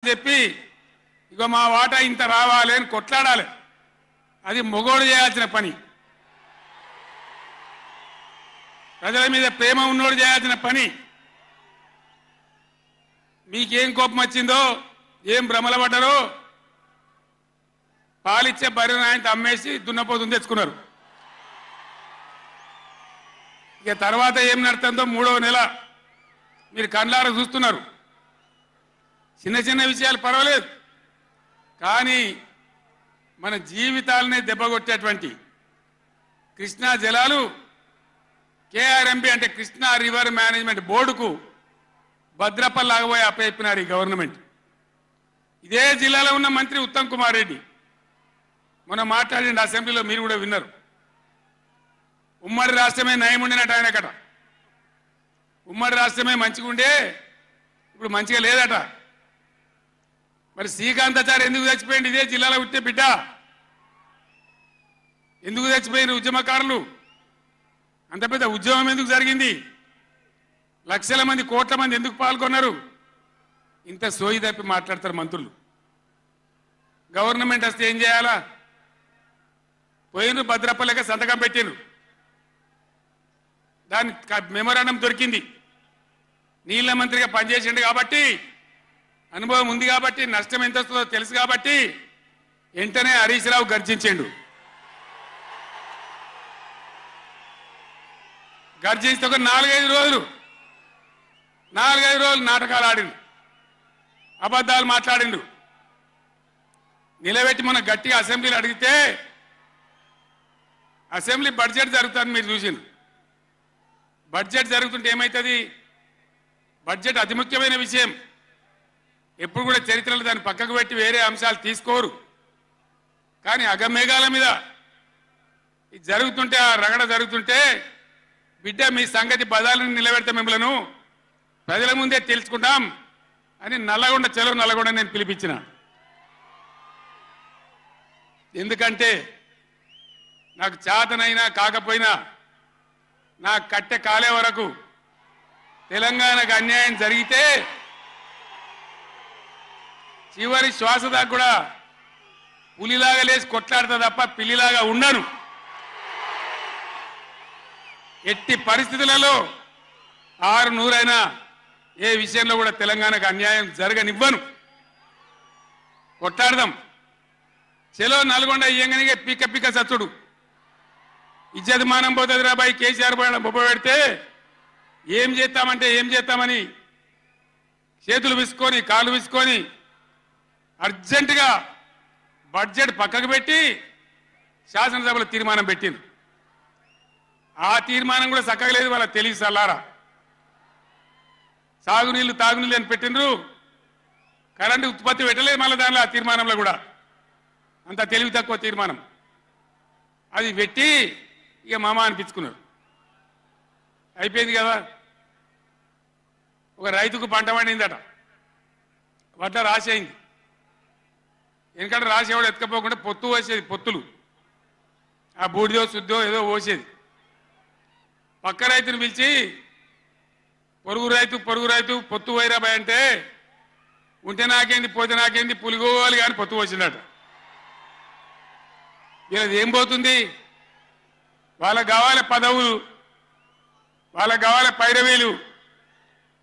చెప్పి ఇగో మా వాటా ఇంత రావాలి అని కొట్లాడాలి. అది మొగోడు చేయాల్సిన పని, ప్రజల మీద ప్రేమ ఉన్నోడు చేయాల్సిన పని. మీకేం కోపం వచ్చిందో, ఏం భ్రమల పడ్డారో, పాలిచ్చే బర్రెను ఆయన అమ్మేసి దున్నపోతుంది తెచ్చుకున్నారు. ఇక తర్వాత ఏం నడుతుందో 3వ నెల మీరు కళ్ళారా చూస్తున్నారు. చిన్న చిన్న విషయాలు పర్వాలేదు, కానీ మన జీవితాలనే దెబ్బకొట్టేటువంటి కృష్ణా జలాలు కేఆర్ఎంబి అంటే కృష్ణా రివర్ మేనేజ్మెంట్ బోర్డుకు భద్రపల్లాగబోయి అప్పయిపోయినారు ఈ గవర్నమెంట్. ఇదే జిల్లాలో ఉన్న మంత్రి ఉత్తమ్ కుమార్ రెడ్డి మొన్న మాట్లాడిండు అసెంబ్లీలో, మీరు కూడా విన్నారు. ఉమ్మడి రాష్ట్రమే నయం ఉండినట్టు ఆయనకట. ఉమ్మడి రాష్ట్రమే మంచిగా ఉండే ఇప్పుడు మంచిగా లేదట. మరి శ్రీకాంతాచారి ఎందుకు చచ్చిపోయింది? ఇదే జిల్లాలో ఉంటే బిడ్డ ఎందుకు చచ్చిపోయిన ఉద్యమకారులు? అంత పెద్ద ఉద్యమం ఎందుకు జరిగింది? లక్షల మంది కోట్ల మంది ఎందుకు పాల్గొన్నారు? ఇంత సోయి తప్పి మాట్లాడతారు మంత్రులు. గవర్నమెంట్ వస్తే ఏం చేయాలా? పోయిన భద్రపల్లెక సంతకం పెట్టిండ్రు, దాని మెమోరాండం దొరికింది. నీళ్ల మంత్రిగా పనిచేసిండు కాబట్టి, అనుభవం ఉంది కాబట్టి, నష్టం ఎంత వస్తుందో తెలుసు కాబట్టి వెంటనే హరీష్ రావు గర్జించిండు. గర్జిస్తే ఒక 4-5 రోజులు నాటకాలు ఆడిండు, అబద్ధాలు మాట్లాడిండు. నిలబెట్టి మన గట్టిగా అసెంబ్లీలో అడిగితే, అసెంబ్లీ బడ్జెట్ జరుగుతుంది మీరు చూసిండ్రు. బడ్జెట్ జరుగుతుంటే ఏమవుతుంది? బడ్జెట్ అతి ముఖ్యమైన విషయం. ఎప్పుడు కూడా చరిత్రలో దాన్ని పక్కకు పెట్టి వేరే అంశాలు తీసుకోరు. కానీ అగమేఘాల మీద ఇది జరుగుతుంటే, ఆ రగడ జరుగుతుంటే, బిడ్డ మీ సంగతి బదాలను నిలబెడతా, మిమ్మలను ప్రజల ముందే తెలుసుకుంటాం అని నల్లగొండ చెలవు నల్లగొండ నేను పిలిపించిన. ఎందుకంటే నాకు చేతనైనా కాకపోయినా నా కట్టె కాలే వరకు తెలంగాణకు అన్యాయం జరిగితే చివరి శ్వాస దాకా కూడా పులిలాగా లేచి కొట్లాడతా తప్ప పిల్లిలాగా ఉండను. ఎట్టి పరిస్థితులలో 600 ఏ విషయంలో కూడా తెలంగాణకు అన్యాయం జరగనివ్వను. కొట్లాడదాం. చెలో నల్గొండ ఇయ్యంగానే పీక పీక సచ్చుడు ఇజ్జత్ మానం పోతుంది రాబాయి. కేసీఆర్ బొబ్బ పెడితే ఏం చేస్తామంటే ఏం చేస్తామని చేతులు విసుకొని కాళ్ళు విసుకొని అర్జెంటుగా బడ్జెట్ పక్కకు పెట్టి శాసనసభలో తీర్మానం పెట్టింది. ఆ తీర్మానం కూడా చక్కగా లేదు. వాళ్ళ తెలివి సల్లారా. సాగునీళ్ళు తాగునీళ్ళు అని పెట్టిండ్రు, కరెంటు ఉత్పత్తి పెట్టలేదు మళ్ళీ దానిలో. ఆ తీర్మానంలో కూడా అంత తెలివి తక్కువ తీర్మానం. అది పెట్టి ఇక మామ అనిపించుకున్నారు. అయిపోయింది కదా. ఒక రైతుకు పంట పండిందట, వడ్ల రాసి అయింది. ఎందుకంటే రాసి ఎవడు ఎత్తుకపోకుండా పొత్తు పోసేది, పొత్తులు ఆ బూడిదో శుద్ధో ఏదో పోసేది. పక్క రైతుని పిలిచి పొరుగు రైతు పొత్తు వైరాబాయ్ అంటే, ఉంటే నాకేంది పోతే నాకేంది పులిగోవాలి కానీ పొత్తు పోసిందట. వీళ్ళది ఏం పోతుంది? వాళ్ళకు కావాలి పదవులు, వాళ్ళకు కావాలి పైరవీలు,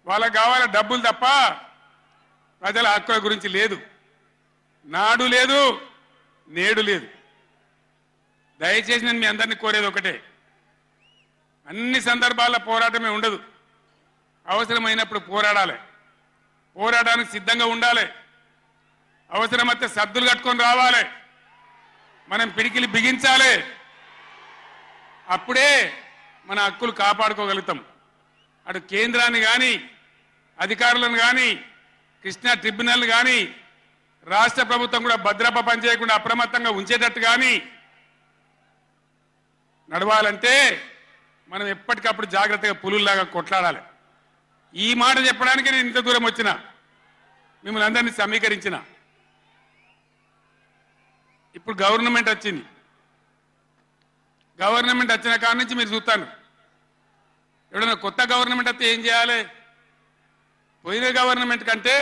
వాళ్ళకు కావాలి డబ్బులు తప్ప ప్రజల హక్కుల గురించి లేదు. నాడు లేదు, నేడు లేదు. దయచేసి నేను మీ అందరినీ కోరేది ఒకటే, అన్ని సందర్భాల్లో పోరాటమే ఉండదు. అవసరమైనప్పుడు పోరాడాలి, పోరాటానికి సిద్ధంగా ఉండాలి. అవసరమైతే సద్దులు కట్టుకొని రావాలి, మనం పిడికిలి బిగించాలి. అప్పుడే మన హక్కులు కాపాడుకోగలుగుతాం. అటు కేంద్రాన్ని కానీ, అధికారులను కానీ, కృష్ణా ట్రిబ్యునల్ కానీ, రాష్ట్ర ప్రభుత్వం కూడా భద్రప పనిచేయకుండా అప్రమత్తంగా ఉంచేటట్టు కానీ నడవాలంటే మనం ఎప్పటికప్పుడు జాగ్రత్తగా పులుల్లాగా కొట్లాడాలి. ఈ మాట చెప్పడానికి నేను ఇంత దూరం వచ్చిన, మిమ్మల్ని అందరినీ సమీకరించిన. ఇప్పుడు గవర్నమెంట్ వచ్చింది. గవర్నమెంట్ వచ్చిన కాడి నుంచి మీరు చూస్తాను, ఎవడన్నా కొత్త గవర్నమెంట్ వస్తే ఏం చేయాలి? పోయిన గవర్నమెంట్ కంటే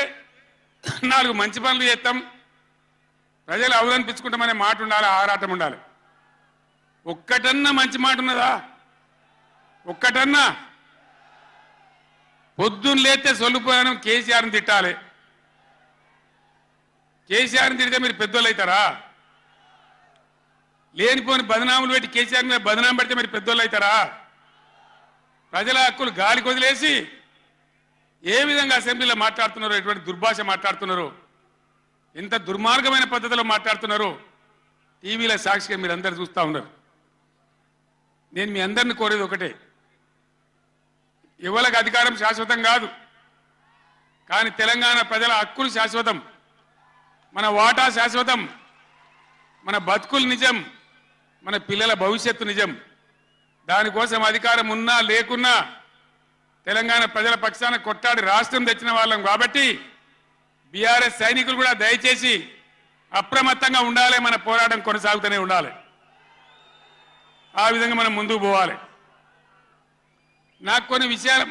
నాలుగు మంచి పనులు చేస్తాం, ప్రజలు అవలనిపించుకుంటామనే మాట ఉండాలి, ఆరాటం ఉండాలి. ఒక్కటన్నా మంచి మాట ఉన్నదా? ఒక్కటన్నా? పొద్దున్న లేస్తే సొల్లుపోయాను కేసీఆర్ని తిట్టాలి. కేసీఆర్ని తిడితే మీరు పెద్దోళ్ళు అవుతారా? లేనిపోని బదనాములు పెట్టి కేసీఆర్ మీద బదనాం పెడితే మీరు పెద్దోళ్ళు అవుతారా? ప్రజల హక్కులు గాలికి వదిలేసి ఏ విధంగా అసెంబ్లీలో మాట్లాడుతున్నారో, ఎటువంటి దుర్భాష మాట్లాడుతున్నారో, ఎంత దుర్మార్గమైన పద్ధతిలో మాట్లాడుతున్నారో టీవీలో సాక్షిగా మీరు అందరు చూస్తూ ఉన్నారు. నేను మీ అందరిని కోరేది ఒకటే, ఎవరికి అధికారం శాశ్వతం కాదు, కానీ తెలంగాణ ప్రజల హక్కులు శాశ్వతం, మన వాటా శాశ్వతం, మన బతుకులు నిజం, మన పిల్లల భవిష్యత్తు నిజం. దానికోసం అధికారం ఉన్నా లేకున్నా తెలంగాణ ప్రజల పక్షాన కొట్టాడి రాష్ట్రం తెచ్చిన వాళ్ళం కాబట్టి బీఆర్ఎస్ సైనికులు కూడా దయచేసి అప్రమత్తంగా ఉండాలి. మన పోరాటం కొనసాగుతూనే ఉండాలి. ఆ విధంగా మనం ముందుకు పోవాలి. నాకు కొన్ని విషయాలు